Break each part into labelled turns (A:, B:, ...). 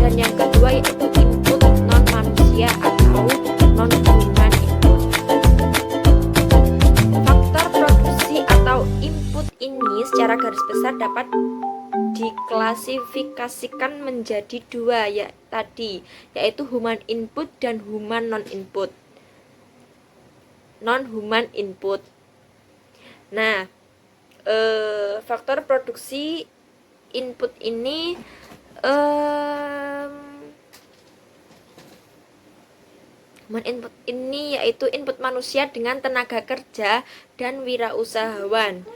A: Dan yang kedua yaitu input non manusia atau non human input. Faktor produksi atau input ini secara garis besar dapat diklasifikasikan menjadi dua yaitu human input dan human non input. Non human input. Nah, faktor produksi input ini human input ini yaitu input manusia dengan tenaga kerja dan wirausahawan.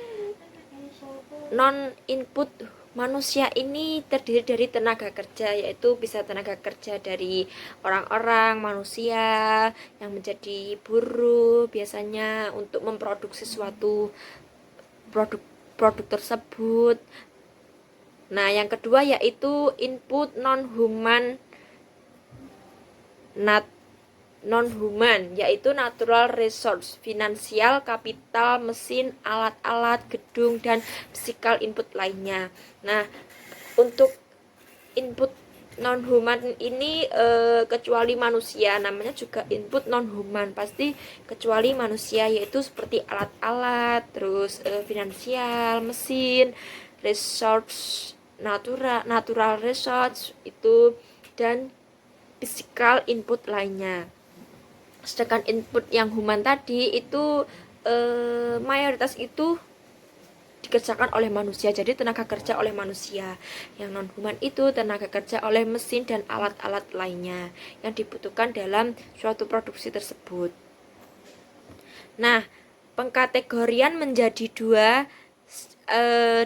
A: Non input manusia ini terdiri dari tenaga kerja, yaitu bisa tenaga kerja dari orang-orang manusia yang menjadi buruh biasanya untuk memproduksi suatu produk tersebut. Nah, yang kedua yaitu input non-human yaitu natural resource, finansial, kapital, mesin, alat-alat, gedung, dan physical input lainnya. Nah, untuk input non-human ini kecuali manusia, namanya juga input non-human, pasti kecuali manusia, yaitu seperti alat-alat, terus finansial, mesin, resource, natural resource itu, dan physical input lainnya. Sedangkan input yang human tadi itu mayoritas itu dikerjakan oleh manusia, jadi tenaga kerja oleh manusia. Yang non human itu tenaga kerja oleh mesin dan alat-alat lainnya yang dibutuhkan dalam suatu produksi tersebut. Nah, pengkategorian menjadi dua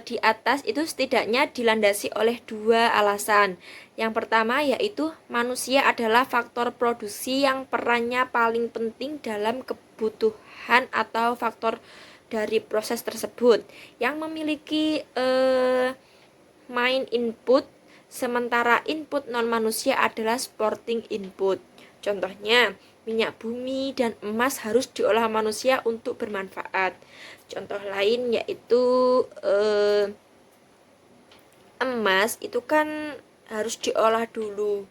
A: di atas itu setidaknya dilandasi oleh dua alasan. Yang pertama yaitu manusia adalah faktor produksi yang perannya paling penting dalam kebutuhan atau faktor dari proses tersebut yang memiliki main input, sementara input non manusia adalah supporting input. Contohnya, minyak bumi dan emas harus diolah manusia untuk bermanfaat. Contoh lain yaitu emas itu kan harus diolah dulu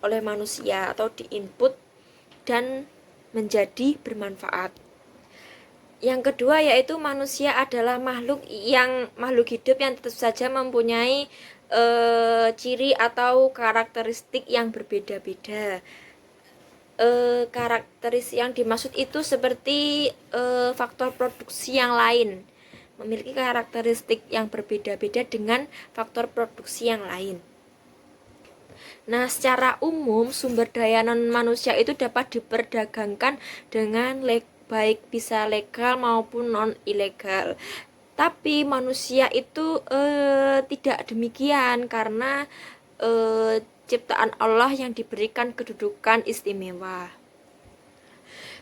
A: oleh manusia atau diinput dan menjadi bermanfaat. Yang kedua yaitu manusia adalah makhluk hidup yang tentu saja mempunyai ciri atau karakteristik yang berbeda-beda. Karakteristik yang dimaksud itu seperti faktor produksi yang lain, memiliki karakteristik yang berbeda-beda dengan faktor produksi yang lain. Nah, secara umum sumber daya non manusia itu dapat diperdagangkan dengan baik bisa legal maupun non ilegal. Tapi manusia itu tidak demikian karena ciptaan Allah yang diberikan kedudukan istimewa.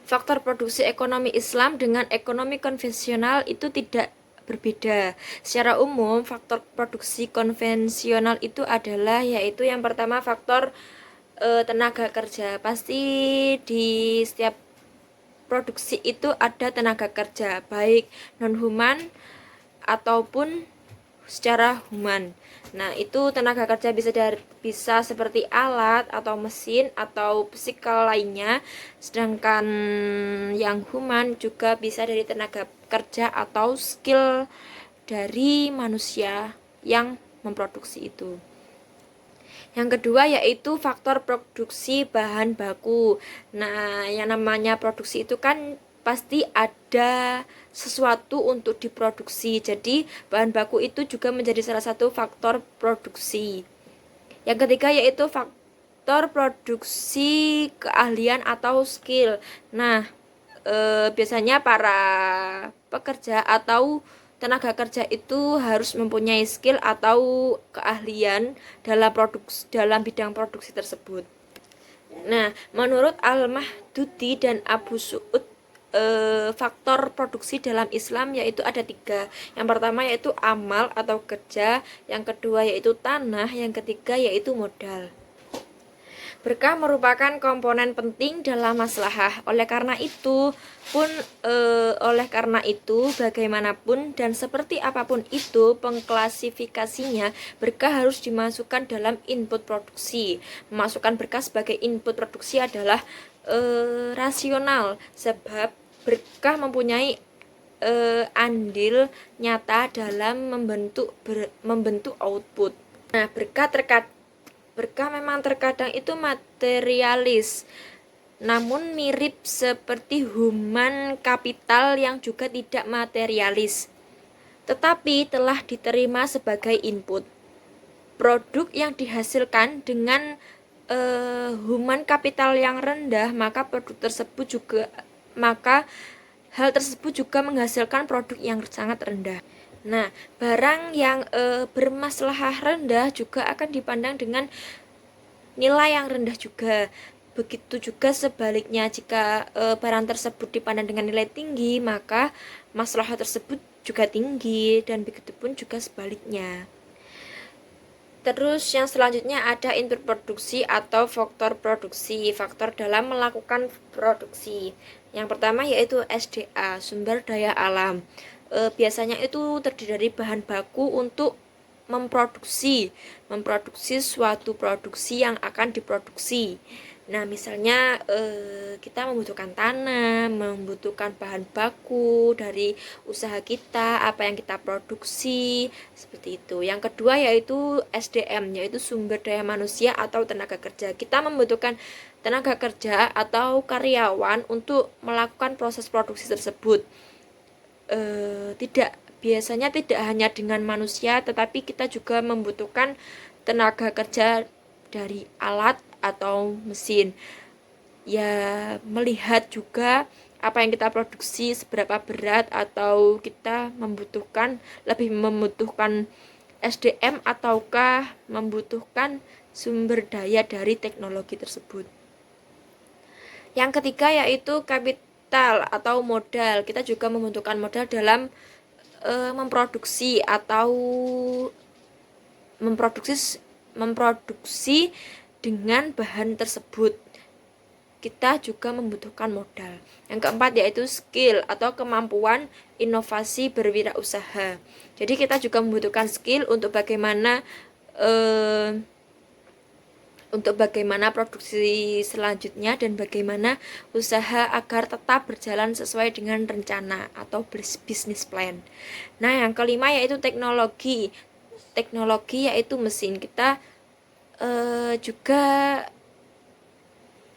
A: Faktor produksi ekonomi Islam dengan ekonomi konvensional itu tidak berbeda. Secara umum, faktor produksi konvensional itu adalah yaitu yang pertama faktor tenaga kerja. Pasti di setiap produksi itu ada tenaga kerja, baik non-human ataupun secara human. Nah, itu tenaga kerja bisa seperti alat atau mesin atau physical lainnya. Sedangkan yang human juga bisa dari tenaga kerja atau skill dari manusia yang memproduksi itu. Yang kedua yaitu faktor produksi bahan baku. Nah, yang namanya produksi itu kan pasti ada sesuatu untuk diproduksi. Jadi, bahan baku itu juga menjadi salah satu faktor produksi. Yang ketiga yaitu faktor produksi keahlian atau skill. Nah, biasanya para pekerja atau tenaga kerja itu harus mempunyai skill atau keahlian dalam bidang produksi tersebut. Nah, menurut Al-Mahduti dan Abu Su'ud, faktor produksi dalam Islam yaitu ada 3. Yang pertama yaitu amal atau kerja, yang kedua yaitu tanah, yang ketiga yaitu modal. Berkah merupakan komponen penting dalam maslahah. Oleh karena itu, bagaimanapun dan seperti apapun itu pengklasifikasinya, berkah harus dimasukkan dalam input produksi. Memasukkan berkah sebagai input produksi adalah rasional, sebab berkah mempunyai andil nyata dalam membentuk output. Nah, berkah memang terkadang itu materialis, namun mirip seperti human capital yang juga tidak materialis, tetapi telah diterima sebagai input. Produk yang dihasilkan dengan human capital yang rendah, maka hal tersebut juga menghasilkan produk yang sangat rendah. Nah, barang yang bermaslahah rendah juga akan dipandang dengan nilai yang rendah juga. Begitu juga sebaliknya, jika barang tersebut dipandang dengan nilai tinggi, maka maslahah tersebut juga tinggi, dan begitupun juga sebaliknya. Terus yang selanjutnya ada input produksi atau faktor produksi, faktor dalam melakukan produksi. Yang pertama yaitu SDA, sumber daya alam. Biasanya itu terdiri dari bahan baku untuk memproduksi suatu produksi yang akan diproduksi. Nah, misalnya kita membutuhkan tanah, membutuhkan bahan baku dari usaha kita, apa yang kita produksi, seperti itu. Yang kedua yaitu SDM, yaitu sumber daya manusia atau tenaga kerja. Kita membutuhkan tenaga kerja atau karyawan untuk melakukan proses produksi tersebut. Biasanya tidak hanya dengan manusia, tetapi kita juga membutuhkan tenaga kerja dari alat atau mesin. Ya, melihat juga apa yang kita produksi seberapa berat, atau kita lebih membutuhkan SDM ataukah membutuhkan sumber daya dari teknologi tersebut. Yang ketiga yaitu kapital atau modal. Kita juga membutuhkan modal dalam memproduksi dengan bahan tersebut. Kita juga membutuhkan modal. Yang keempat yaitu skill atau kemampuan inovasi berwirausaha. Jadi kita juga membutuhkan skill untuk bagaimana produksi selanjutnya dan bagaimana usaha agar tetap berjalan sesuai dengan rencana atau business plan. Nah, yang kelima yaitu teknologi. Teknologi yaitu mesin. Kita juga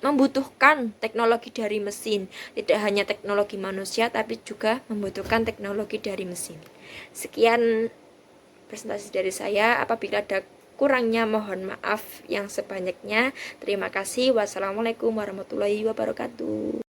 A: membutuhkan teknologi dari mesin. Tidak hanya teknologi manusia, tapi juga membutuhkan teknologi dari mesin. Sekian presentasi dari saya. Apabila ada kurangnya mohon maaf yang sebanyaknya. Terima kasih. Wassalamualaikum warahmatullahi wabarakatuh.